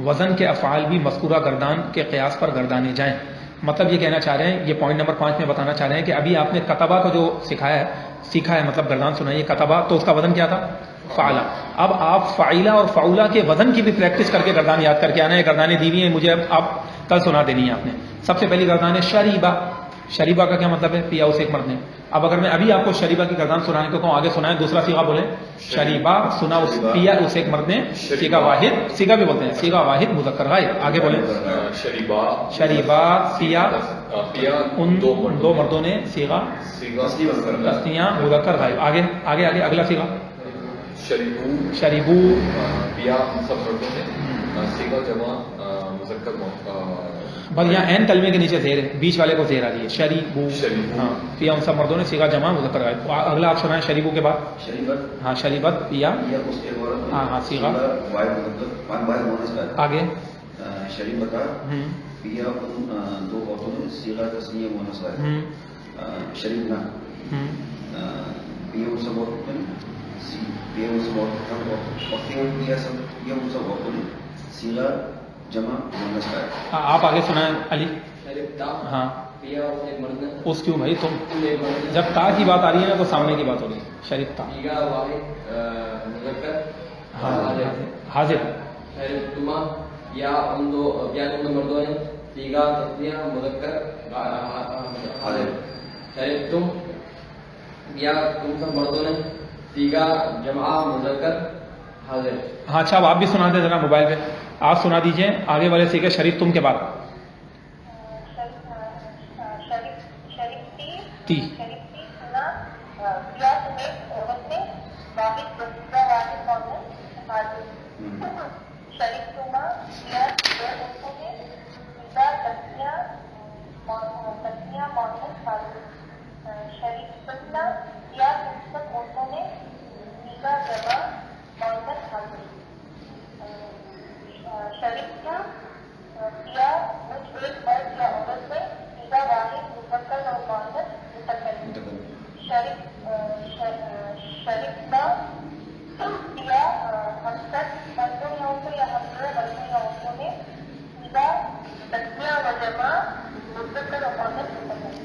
وزن کے افعال بھی مذکورہ گردان کے قیاس پر گردانے جائیں۔ مطلب یہ کہنا چاہ رہے ہیں، یہ پوائنٹ نمبر 5 میں بتانا چاہ رہے ہیں کہ ابھی آپ نے کتبہ کو جو سیکھا ہے مطلب گردان سنائی ہے کتبہ، تو اس کا وزن کیا تھا؟ فعلہ۔ اب آپ فاعلہ اور فعولہ کے وزن کی بھی پریکٹس کر کے گردان یاد کر کے آنا ہے۔ گردانیں دی ہوئی ہیں مجھے، اب آپ کل سنا دینی ہے آپ نے۔ سب سے پہلی گردان ہے شریبہ۔ شریبہ کا کیا مطلب ہے؟ پیا اسے ایک مرد نے۔ اب اگر میں ابھی آپ کو شریبہ کی گردان سنانے کو کہوں، آگے سنائیں، دوسرا صیغہ بولیں، شریبہ سنا اس پیا اس ایک مرد نے، صیغہ واحد، صیغہ بھی بولتے ہیں، صیغہ واحد مذکر غائب۔ آگے بولیں، شریبہ پیا ان 2 مردوں نے، صیغہ تسنیہ مذکر غائب۔ آگے آگے آگے اگلا صیغہ شریبو پیا ہم سب مردوں نے، صیغہ جمع مذکر بس یہاں این کلمے کے نیچے زیر ہے، بیچ والے کو زیر آ رہی ہے، شریبو. ہاں پیا ان سب مردوں نے، صیغہ جمع مذکر غائب. اگلا آپ سنائیں شریبو کے بعد. شریبت، ہاں شریبت پیا. اس کے بعد ہاں صیغہ. واحد مونس کا آگے شریبتا پیا ان دو عورتوں نے، صیغہ تثنیہ مونس کا شریبنا پیا ان سب عورتوں نے، پیا ان سب عورتیں پیا ان سب عورتوں نے، صیغہ جمع مونس کا. آپ آگے سنائیں علی. ہاں اس کیوں بھائی تم جب تا کی بات آ رہی ہے نا تو سامنے کی بات ہو رہی ہے. شریف تا. ہاں حاضر. یا ان دو مردوں نے، صیغہ تثنیہ مذکر حاضر. شریف تم یا تم سب مردوں نے، صیغہ جمع مذکر حاضر. ہاں اچھا اب آپ بھی سنا دیں ذرا موبائل پہ. آپ سنا دیجئے آگے والے صیغے شریف تم کے بعد. تی.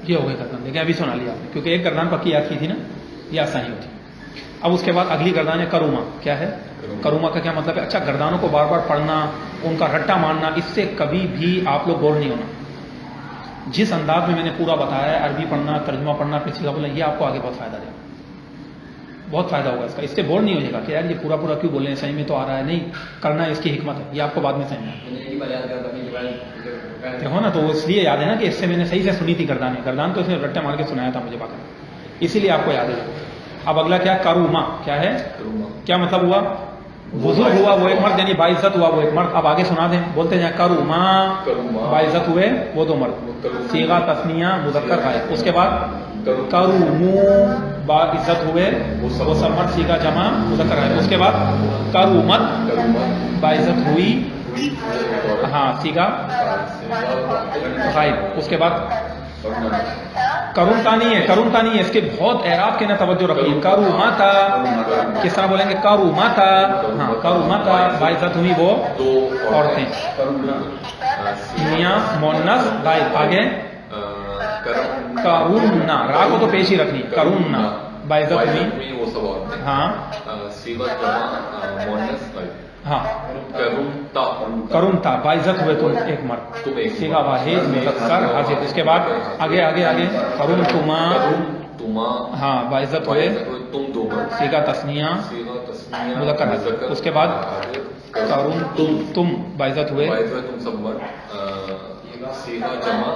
یہ ہو گئی گردان. دیکھیں ابھی سنا لیا آپ نے کیونکہ ایک گردان پکی یاد کی تھی نا، یہ آسانی ہوتی. اب اس کے بعد اگلی گردان ہے کروما. کیا ہے کروما کا کیا مطلب ہے؟ اچھا گردانوں کو بار بار پڑھنا، ان کا رٹا مارنا، اس سے کبھی بھی آپ لوگ غور نہیں ہونا. جس انداز میں میں نے پورا بتایا ہے، عربی پڑھنا، ترجمہ پڑھنا، پھر صیغہ بولنا، یہ آپ کو آگے بہت فائدہ دے گا، بہت فائدہ ہوگا اس کا. اس سے بور نہیں ہو جائے گا کہ یار یہ پورا پورا کیوں بول رہے ہیں، صحیح میں تو آ رہا ہے. نہیں کرنا ہے، اس کی حکمت ہے، یہ آپ کو بعد میں سمجھ میں ہو نا. تو اس لیے یاد ہے نا کہ اس سے میں نے صحیح سے سنی تھی گردان. گردان تو اس نے رٹے مار کے سنایا تھا مجھے باقی، اسی لیے آپ کو یاد ہے. اب اگلا کیا کروما. کیا ہے؟ کیا مطلب ہوا؟ بزرگ ہوا وہ ایک مرد، یعنی باعزت ہوا وہ ایک مرد. اب آگے سنا دیں، بولتے ہیں کروما باعزت ہوئے وہ دو مرد. صیغہ تثنیہ مذکر غائب. اس کے بعد کرومو باعزت ہوئے وہ سب مرد، صیغہ جمع مذکر غائب. اس کے بعد کرومت باعزت ہوئی، ہاں صیغہ غائب. اس کے بعد کرونتا نہیں ہے، کرونتا نہیں ہے، اس کے بہت اعراب کے نا توجہ رکھیے. کروماتا کس طرح بولیں گے؟ کروماتا. ہاں کروماتا باعزت ہوئی وہ دو عورتیں. میاں مونس غائب. آگے کرونا، را کو تو پیش ہی رکھنی. کرونا باعزت ہوئی وہ سب عورتیں. ہاں صیغہ جمع مؤنث غائب. ہاں کرمتا کرونتا باعزت ہوئے تم ایک مرد، صیغہ واحد مذکر حاضر. اس کے بعد آگے آگے آگے کرونتما تما ہاں باعزت ہوئے تم دو مرد، صیغہ تثنیہ صیغہ تثنیہ مذکر حاضر. اس کے بعد کرون تم باعزت ہوئے تم سب مرد، صیغہ جمع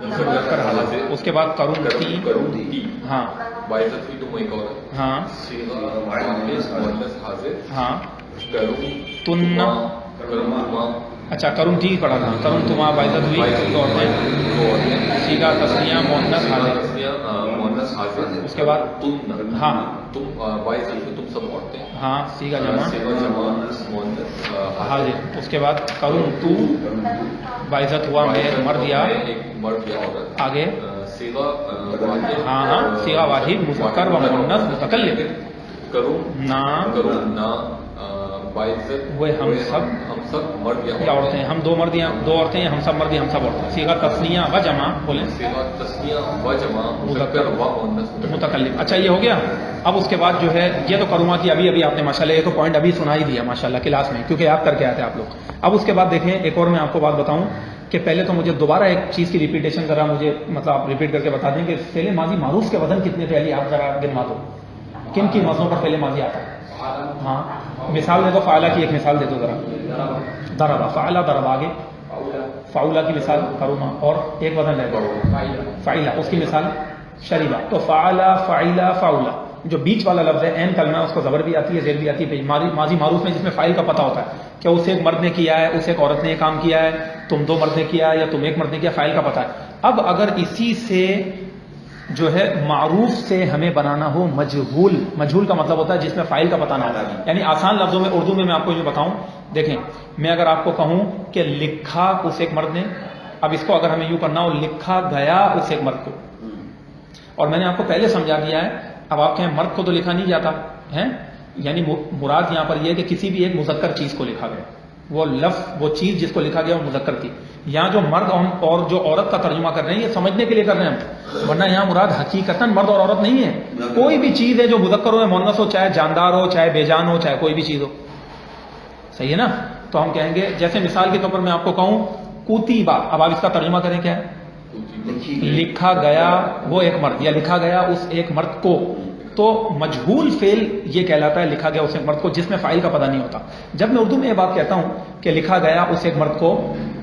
مذکر حاضر. اس کے بعد کرونتی ہاں باعزت ہوئی تم ایک عورت، ہاں صیغہ مؤنث حاضر. ہاں تن تن اچھا کرون ٹی پڑھا تھا. کرون تما باعزت ہوئی تم دو عورتیں، صیغہ تثنیہ مؤنث حاضر. مؤنث حاضر. اس کے بعد تن ہاں تم باعزت ہوئی تم سب عورتیں، ہاں صیغہ جمع مؤنث حاضر. اس کے بعد کرون تو باعزت ہوا مرد یا ایک مرد یا عورت. آگے صیغہ ہاں ہاں صیغہ واحد مذکر و مؤنث متکلم. نا نا باعزت وہ ہم سب مرد یا یا عورتیں. ہم دو مرد یا دو عورتیں، ہم سب مرد یا ہم سب عورتیں. صیغہ تثنیہ و جمع بولیں صیغہ تثنیہ و جمع مذکر و مؤنث متکلم. اچھا یہ ہو گیا. اب اس کے بعد جو ہے یہ تو کروما کی ابھی آپ نے ماشاءاللہ یہ تو پوائنٹ ابھی سنا ہی دیا ماشاءاللہ کلاس میں، کیونکہ یاد کر کے آتے آپ لوگ. اب اس کے بعد دیکھیں ایک اور میں آپ کو بات بتاؤں کہ پہلے تو مجھے دوبارہ ایک چیز کی ریپیٹیشن ذرا مجھے مطلب آپ ریپیٹ کر کے بتا دیں کہ فعل ماضی معروف کے وزن کتنے تھے علی؟ آپ ذرا گنوا دو کن کی وزنوں پر فعل ماضی آتا ہے. ہاں مثال دے دو، فعلہ کی ایک مثال دے دو ذرا. ضربہ فعلہ ضربہ. آگے فعولہ کی مثال کروما، اور ایک وزن رہ گا فعلہ، اس کی مثال شریبہ. تو فعلہ فعلہ فعولہ جو بیچ والا لفظ ہے عین کلمہ، اس کو زبر بھی آتی ہے، زیر بھی آتی ہے. ماضی معروف میں جس میں فاعل کا پتہ ہوتا ہے کہ اس ایک مرد نے کیا ہے، اس ایک عورت نے یہ کام کیا ہے، تم دو مرد نے کیا ہے یا تم ایک مرد نے کیا، فاعل کا پتہ ہے. اب اگر اسی سے جو ہے معروف سے ہمیں بنانا ہو مجہول، مجہول کا مطلب ہوتا ہے جس میں فاعل کا پتہ نہ ہوتا ہے. یعنی آسان لفظوں میں اردو میں آپ کو جو بتاؤں، دیکھیں میں اگر آپ کو کہوں کہ لکھا اس ایک مرد نے، اب اس کو اگر ہمیں یوں کرنا ہو لکھا گیا اس ایک مرد کو، اور میں نے آپ کو پہلے سمجھا دیا ہے. اب آپ کہیں مرد کو تو لکھا نہیں جاتا ہے، یعنی مراد یہاں پر یہ ہے کہ کسی بھی ایک مذکر چیز کو لکھا گیا، وہ لفظ وہ چیز جس کو لکھا گیا وہ مذکر تھی. یہاں جو مرد اور جو عورت کا ترجمہ کر رہے ہیں یہ سمجھنے کے لیے کر رہے ہیں ہم، ورنہ یہاں مراد حقیقتاً مرد اور عورت نہیں ہے. کوئی بھی چیز ہے جو مذکر ہو یا مؤنث ہو، چاہے جاندار ہو چاہے بے جان ہو چاہے کوئی بھی چیز ہو، صحیح ہے نا. تو ہم کہیں گے جیسے مثال کے طور پر میں آپ کو کہوں کوتیبا، اب آپ اس کا ترجمہ کریں کیا ہے، لکھا گیا وہ ایک مرد یا لکھا گیا اس ایک مرد کو. تو مجہول فعل یہ کہلاتا ہے لکھا گیا اس ایک مرد کو جس میں فاعل کا پتہ نہیں ہوتا. جب میں اردو میں یہ بات کہتا ہوں کہ لکھا گیا اس ایک مرد کو،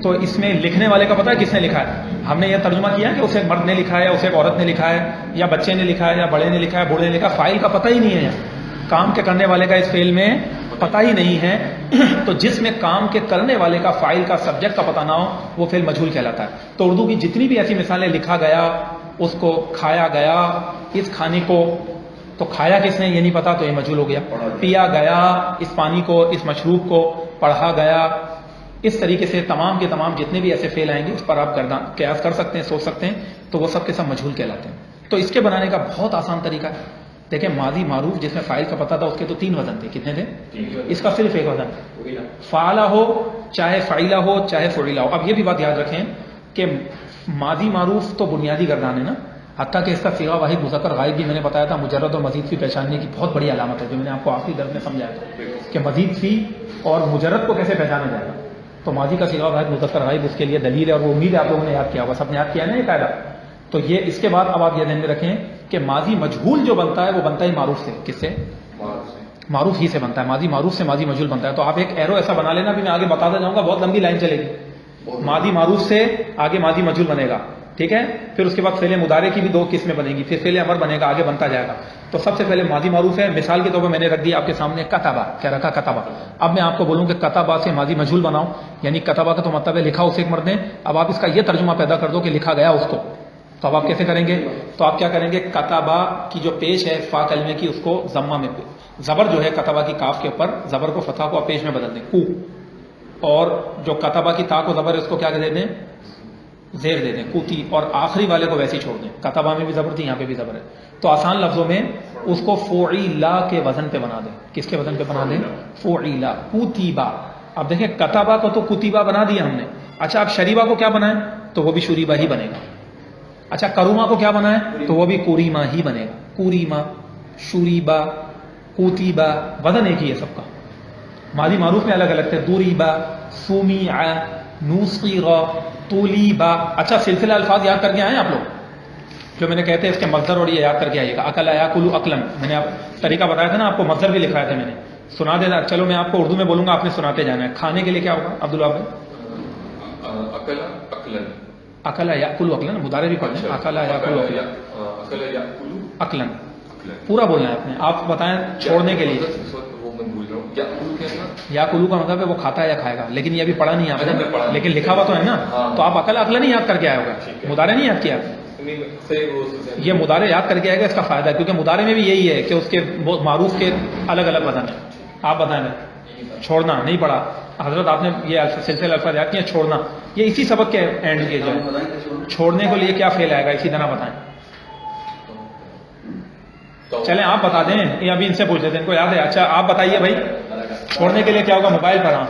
تو اس میں لکھنے والے کا پتہ ہے کس نے لکھا ہے. ہم نے یہ ترجمہ کیا کہ اس ایک مرد نے لکھا ہے، اس ایک عورت نے لکھا ہے، یا بچے نے لکھا ہے، یا بڑے نے لکھا ہے، بوڑھے نے لکھا. فاعل کا پتہ ہی نہیں ہے یہاں، کام کے کرنے والے کا اس فعل میں پتہ ہی نہیں ہے. تو جس میں کام کے کرنے والے کا فاعل کا سبجیکٹ کا پتہ نہ ہو وہ فعل مجہول کہلاتا ہے. تو اردو کی جتنی بھی ایسی مثالیں، لکھا گیا اس کو، کھایا گیا اس کھانے کو، تو کھایا کس نے یہ نہیں پتا تو یہ مجہول ہو گیا. پیا گیا اس پانی کو، اس مشروب کو، پڑھا گیا. اس طریقے سے تمام کے تمام جتنے بھی ایسے فعل آئیں گے اس پر آپ قیاس کر سکتے ہیں، سوچ سکتے ہیں، تو وہ سب کے سب مجہول کہلاتے ہیں. تو اس کے بنانے کا بہت آسان طریقہ ہے. دیکھیں ماضی معروف جس میں فاعل کا پتہ تھا اس کے تو 3 وزن تھے. کتنے تھے؟ اس کا صرف ایک وزن، فعلہ ہو چاہے فعیلہ ہو چاہے فعیلہ ہو. اب یہ بھی بات یاد رکھیں کہ ماضی معروف تو بنیادی گردان ہے نا، حتیٰ کہ اس کا صیغہ واحد مذکر غائب بھی میں نے بتایا تھا مجرد اور مزید فی پہچاننے کی بہت بڑی علامت ہے، جو میں نے آپ کو آخری درس میں سمجھایا تھا کہ مزید فی اور مجرد کو کیسے پہچانا جائے گا. تو ماضی کا صیغہ واحد مذکر غائب اس کے لیے دلیل ہے، اور وہ امید ہے آپ لوگوں نے یاد کیا ہوگا، سب نے یاد کیا ہے نا یہ قاعدہ. تو یہ اس کے بعد اب آپ یہ ذہن میں رکھیں کہ ماضی مجہول جو بنتا ہے وہ بنتا ہے معروف سے. کس سے؟ معروف ہی سے بنتا ہے. ماضی معروف سے ماضی مجہول بنتا ہے. تو آپ ایک ایرو ایسا بنا لینا، بھی میں آگے بتاتا جاؤں گا، بہت لمبی لائن چلے گی. ماضی معروف سے آگے ماضی مجہول بنے گا، ٹھیک ہے. پھر اس کے بعد فعل مضارع کی بھی 2 قسمیں بنے گی، پھر فعل امر بنے گا، آگے بنتا جائے گا. تو سب سے پہلے ماضی معروف ہے. مثال کے طور پر میں نے رکھ دیا آپ کے سامنے کتبہ، کیا رکھا؟ کتبہ. اب میں آپ کو بولوں کہ کتبہ سے ماضی مجہول بناؤ، یعنی کتبہ کا تو مطلب ہے لکھا اس ایک مرد نے. اب آپ اس کا یہ ترجمہ پیدا کر دو کہ لکھا گیا اس کو. تو اب آپ کیسے کریں گے؟ تو آپ کیا کریں گے، کتبہ کی جو پیش ہے فا کلمے کی اس کو ضمہ میں، زبر جو ہے کتبہ کی کاف کے اوپر، زبر کو فتح کو آپ پیش میں بدل دیں کو، اور جو کتبہ کی تا کو زبر ہے اس کو کیا دے دیں؟ زیر دے دیں، کوتی. اور آخری والے کو ویسے ہی چھوڑ دیں. کتبہ میں بھی زبر تھی، یہاں پہ بھی زبر ہے. تو آسان لفظوں میں اس کو فعیلا کے وزن پہ بنا دیں. کس کے وزن پہ بنا دیں؟ فعیلا. کوتیبا. اب دیکھیں کتبہ کو تو کوتیبا بنا دیا ہم نے. اچھا اب شریبہ کو کیا بنائیں؟ تو وہ بھی شریبہ ہی بنے گا. اچھا کروما کو کیا بنائیں؟ تو وہ بھی کوریما ہی بنے گا. کوریما، شریبا، کوتیبا، وزن ایک ہی ہے سب کا. ماضی معروف میں الگ الگ تھے، دوریبا، سومیع، نوسیغا، تولیبا. اچھا سلسلہ الفاظ یاد کر کے آئے آپ لوگ، جو میں نے کہتے ہیں اس کے مصدر اور یہ یاد کر کے آئیے گا. اکل یاکل اکلن، میں نے آپ طریقہ بتایا تھا نا، آپ کو مصدر بھی لکھایا تھا میں نے. سنا دینا. چلو میں آپ کو اردو میں بولوں گا، آپ نے سناتے جانا ہے. کھانے کے لیے کیا ہوگا عبداللہ بھائی؟ اکل اکلن. اکل یاکل اکلن، مضارع بھی پڑھیں. اکل یاکل اکلن، اکل یاکل اکلن پورا بولنا ہے آپ نے. آپ بتائیں چھوڑنے کے لیے. وہ میں بول رہا ہوں یاکل کہنا، یاکلو کا مطلب ہے وہ کھاتا ہے یا کھائے گا، لیکن یہ ابھی پڑھا نہیں آپ نے، لیکن لکھا ہوا تو ہے نا. تو آپ اکل اکلن نہیں یاد کر کے آئے ہوگا، مضارع نہیں یاد کیا. یہ مضارع یاد کر کے آئے گا، اس کا فائدہ ہے کیونکہ مضارع میں بھی یہی ہے کہ اس کے معروف کے الگ الگ وزن ہیں. آپ بتائیں. چھوڑنا نہیں پڑھا حضرت آپ نے، یہ سلسلہ الفاظ یاد کیا. چھوڑنا یہ اسی سبق کے اینڈ کے جو چھوڑنے کے لیے کیا فعل آئے گا اسی طرح بتائیں. چلیں آپ بتا دیں، یہ ابھی ان سے پوچھ لیتے ہیں، ان کو یاد ہے. اچھا آپ بتائیے بھائی، چھوڑنے کے لیے کیا ہوگا موبائل پر؟ ہاں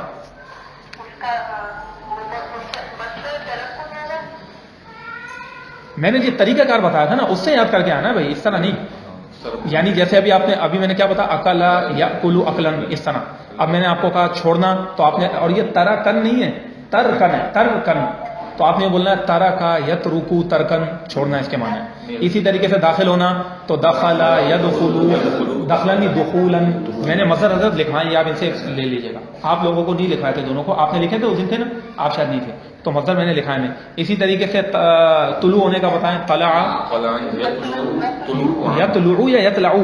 میں نے جو طریقہ کار بتایا تھا نا اس سے یاد کر کے آنا بھائی، اس طرح نہیں. یعنی جیسے ابھی میں نے کیا بتایا، اکلا یاکلو اکلن، اس طرح. اب میں نے آپ کو کہا چھوڑنا، تو آپ نے، اور یہ ترکن نہیں ہے، ترکن ہے، ترکن. تو آپ نے بولنا ہے ترکا یترکو ترکن، چھوڑنا اس کے معنی. اسی طریقے سے داخل ہونا تو دخلا یدخلو، دخلن دخولن. میں نے مصدر حضرت لکھوائیں، آپ ان سے لے لیجیے گا. آپ لوگوں کو نہیں لکھوائے تھے دونوں کو، آپ نے لکھے تھے اس دن تھے نا، آپ شاید نہیں تھے، تو مصدر میں نے لکھائے میں. اسی طریقے سے طلوع ہونے کا بتائیں، طلع یطلعو یا یطلعو.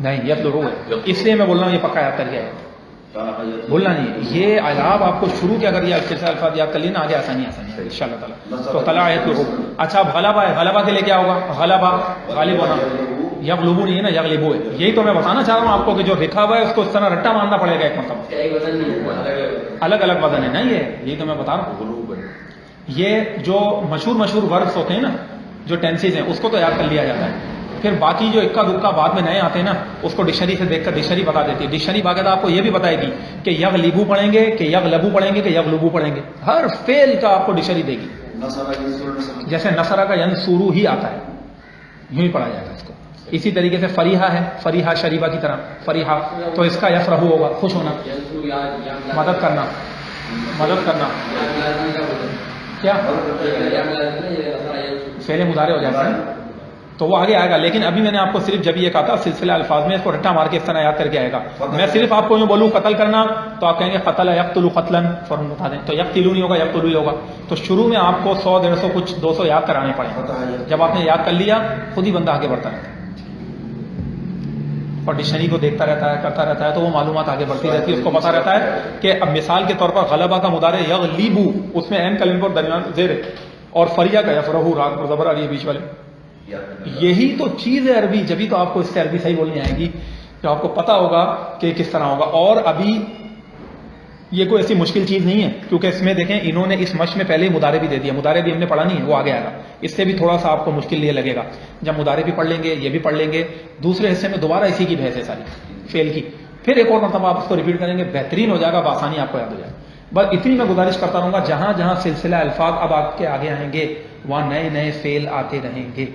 نہیں یطلعو ہے، اس لیے میں بول رہا ہوں یہ پکا یاد کر گیا ہے، بولنا نہیں یہ اعراب آپ کو شروع کے اگر یہ سلسلہ الفاظ یاد کر لینا آگے آسانی ہے ان شاء اللہ تعالیٰ. تو طلع یطلعو. اچھا اب غلبہ ہے، غلبہ کے لیے کیا ہوگا؟ غلبہ غالب ہونا، یغلبو نہیں ہے نا، یغلبو ہے. یہی تو میں بتانا چاہ رہا ہوں آپ کو کہ جو لکھا ہوا ہے اس کو اس طرح رٹا مارنا پڑے گا ایک مطلب، ایک وزن نہیں ہے، الگ الگ وزن ہے نا. یہی تو میں بتا رہا ہوں. غلوب ہے. یہ جو مشہور وربس ہوتے ہیں نا، جو ٹینسز ہیں اس کو تو یاد کر لیا جاتا ہے، پھر باقی جو اکا دکا بعد میں نئے آتے ہیں نا اس کو ڈکشنری سے دیکھ کر ڈکشنری بتا دیتی ہے. ڈکشنری باقاعدہ آپ کو یہ بھی بتائے گی کہ یغلبو پڑھیں گے کہ یغلبو پڑھیں گے کہ یغلبو پڑھیں گے، ہر فعل کا آپ کو ڈکشنری دے گی. جیسے نصرہ کا ینصرو ہی آتا ہے، یوں ہی پڑھا جائے گا اس کو. اسی طریقے سے فریحہ ہے، فریحہ شریبہ کی طرح فریحہ، تو اس کا یفرحو ہوگا، خوش ہونا، مدد کرنا، مدد کرنا. کیا فعل مضارع ہو جاتا ہے تو وہ آگے آئے گا. لیکن ابھی میں نے آپ کو صرف جب یہ کہا تھا سلسلہ الفاظ میں اس کو رٹا مار کے اس طرح یاد کر کے آئے گا. میں صرف آپ کو یوں بولوں قتل کرنا تو آپ کہیں گے قتل یقتل قتلاً، فوراً بتا دیں. تو یقتلو نہیں ہوگا، یقتلو ہی ہوگا. تو شروع میں آپ کو 100 150 کچھ 200 یاد کرانے پڑیں. جب آپ نے یاد کر لیا خود ہی بندہ آگے بڑھتا ہے اور ڈکشنری کو دیکھتا رہتا ہے، کرتا رہتا ہے، تو وہ معلومات آگے بڑھتی رہتی ہے. اس کو پتا رہتا ہے کہ اب مثال کے طور پر غلبہ کا مضارع یغلبو، اس میں عین کلمہ پر درمیان زیر ہے، اور فریہ کا یفرحو راگ پر زبر آ رہی ہے بیچ والے. یہی تو چیز ہے عربی. جبھی تو آپ کو اس سے عربی صحیح بولنی آئے گی جو آپ کو پتا ہوگا کہ کس طرح ہوگا. اور ابھی یہ کوئی ایسی مشکل چیز نہیں ہے، کیونکہ اس میں دیکھیں انہوں نے اس مشق میں پہلے ہی مضارع بھی دے دیا. مضارع بھی ہم نے پڑھا نہیں ہے، وہ آگے آئے گا. اس سے بھی تھوڑا سا آپ کو مشکل یہ لگے گا. جب مضارع بھی پڑھ لیں گے، یہ بھی پڑھ لیں گے، دوسرے حصے میں دوبارہ اسی کی بحث ہے ساری فعل کی. پھر ایک اور مرتبہ آپ اس کو ریپیٹ کریں گے، بہترین ہو جائے گا، بآسانی آپ کو یاد ہو جائے گا. بس اتنی میں گزارش کرتا رہوں گا، جہاں جہاں سلسلہ الفاظ اب آپ کے آگے آئیں گے وہاں نئے نئے فعل آتے رہیں گے.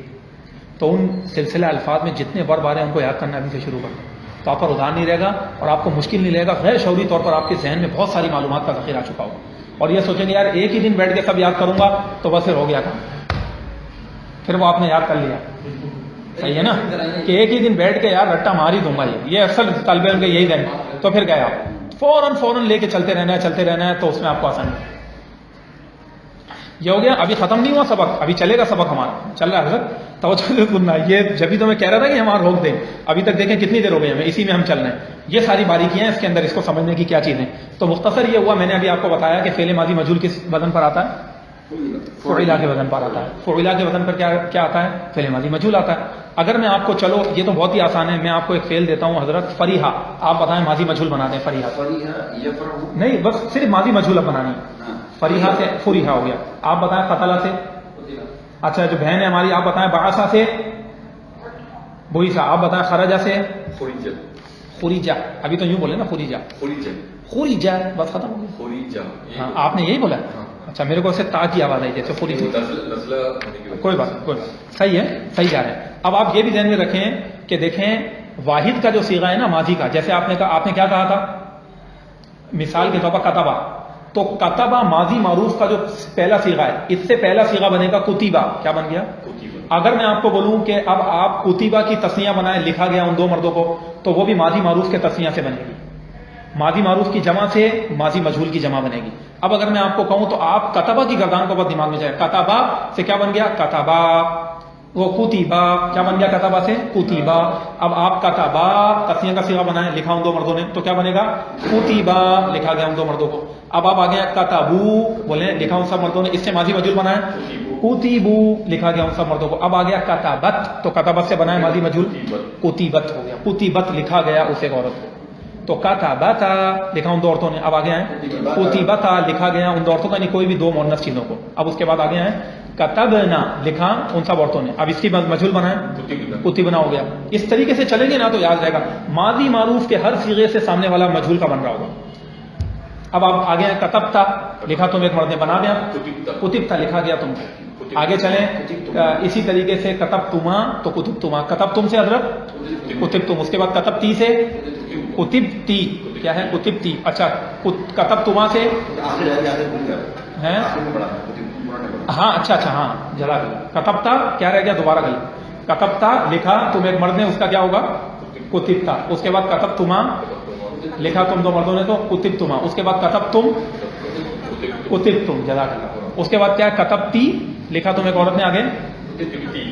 تو ان سلسلہ الفاظ میں جتنے ورب آ رہے ہیں ان کو یاد کرنا ابھی سے شروع کر دیں، تو آپ پر ادھار نہیں رہے گا اور آپ کو مشکل نہیں رہے گا. غیر شعوری طور پر آپ کے ذہن میں بہت ساری معلومات کا ذخیرہ آ چکا ہوگا اور یہ سوچیں گے یار ایک ہی دن بیٹھ کے سب یاد کروں گا تو بس پھر ہو گیا کام، پھر وہ آپ نے یاد کر لیا. صحیح ہے نا کہ ایک ہی دن بیٹھ کے یار رٹا مار ہی دوں گا. یہ اکثر طالب علم کے یہی ذہن، تو پھر گئے آپ فوراً لے کے چلتے رہنا ہے تو اس میں آپ کو آسانی. یہ ہو گیا. ابھی ختم نہیں ہوا سبق، ابھی چلے گا سبق ہمارا، چل رہا ہے حضرت. توجہ سے سننا، یہ جبھی تو میں کہہ رہا تھا کہ ہمارا روک دیں. ابھی تک دیکھیں کتنی دیر ہو گئی ہمیں، اسی میں ہم چل رہے ہیں. یہ ساری باریکیاں ہیں اس کے اندر، اس کو سمجھنے کی کیا چیزیں. تو مختصر یہ ہوا، میں نے ابھی آپ کو بتایا کہ فعل ماضی مجہول کس وزن پر آتا ہے؟ فعلا کے وزن پر آتا ہے. فعلا کے وزن پر کیا آتا ہے؟ فعل ماضی مجہول آتا ہے. اگر میں آپ کو، چلو یہ تو بہت ہی آسان ہے، میں آپ کو ایک فعل دیتا ہوں حضرت فریحہ، آپ بتائیں ماضی مجہول بنا دیں. فریحہ نہیں، بس صرف ماضی مجہول اب بنانی. فریحہ سے فریحہ ہو گیا. آپ بتائیں قتلہ سے، اچھا جو بہن ہے ہماری، آپ بتائیں بعثہ سے بوئیسا. آپ بتائیں خرجہ سے خریجہ. ابھی تو یوں بولے نا خریجہ، بس ختم ہو گیا. ہاں آپ نے یہی بولا. اچھا میرے کو اسے تا کی آواز آئی جیسے خریجہ. کوئی بات صحیح ہے، صحیح جا رہے ہیں. اب آپ یہ بھی ذہن میں رکھیں کہ دیکھیں واحد کا جو صیغہ ہے نا ماضی کا، جیسے آپ نے کیا کہا تھا مثال کے طور پر کتبہ، تو کتبہ ماضی معروف کا جو پہلا صیغہ ہے، اس سے پہلا صیغہ بنے گا کتیبہ. کیا بن گیا؟ اگر میں آپ کو بولوں کہ اب آپ کتیبہ کی تسنیہ بنائیں، لکھا گیا ان دو مردوں کو، تو وہ بھی ماضی معروف کے تسنیہ سے بنے گی. ماضی معروف کی جمع سے ماضی مجہول کی جمع بنے گی. اب اگر میں آپ کو کہوں تو آپ کتبہ کی گردان کو بس دماغ میں جائے. کتبہ سے کیا بن گیا؟ کتبہ. وہ کتیبہ کیا بن گیا؟ کتبہ سے کتیبہ. اب آپ کتبہ تسنیہ کا صیغہ بنائیں، لکھا ان دو مردوں نے، تو کیا بنے گا؟ کتیبہ، لکھا گیا ان دو مردوں کو. اب آپ آگے کتبو بولیں، لکھا ان سب مردوں نے، اس سے ماضی مجہول بنائیں کتیبو، لکھا گیا ان سب مردوں کو. اب آ گیا کتبت، تو کتبت سے بنائیں ماضی مجہول کتیبت ہو گیا. کتیبت لکھا گیا اس ایک عورت کو، تو کتبتا لکھا ان دو عورتوں نے. اب آگے آئیں کتیبتا، لکھا گیا ان دو عورتوں کا، نہیں کوئی بھی دو مؤنث چیزوں کو. اب اس کے بعد آگے آئیں کتبنا، لکھا ان سب عورتوں نے. اب اس کی مجہول بنائیں کتبنا ہو گیا. اس طریقے سے چلیں گے نا تو یاد رہے گا. ماضی معروف کے ہر صیغے سے سامنے والا مجہول کا بن رہا ہوگا. اب آپ آگے ہیں کتبتا، لکھا تم ایک مرد نے، بنا دیا کتبتا، لکھا گیا تم کو. آگے چلیں اسی طریقے سے کتبتما، تو کتبتما. کتب تم سے حضرت کتبتم. اس کے بعد کتبتی سے کتبتی. کیا ہے؟ کتبتی. اچھا کتبتما سے ہیں، ہاں اچھا ہاں جلا گیا. کتبتا کیا رہ گیا؟ دوبارہ گئی. کتبتا لکھا تم ایک مرد نے، اس کا کیا ہوگا؟ کتبتا. اس کے بعد کتبتما، لکھا تم دو مردوں نے، تو کتبتما. اس کے بعد کتبتم کتبتم، جزاک اللہ. اس کے بعد کیا ہے؟ کتبتی، لکھا تم ایک عورت نے، آگے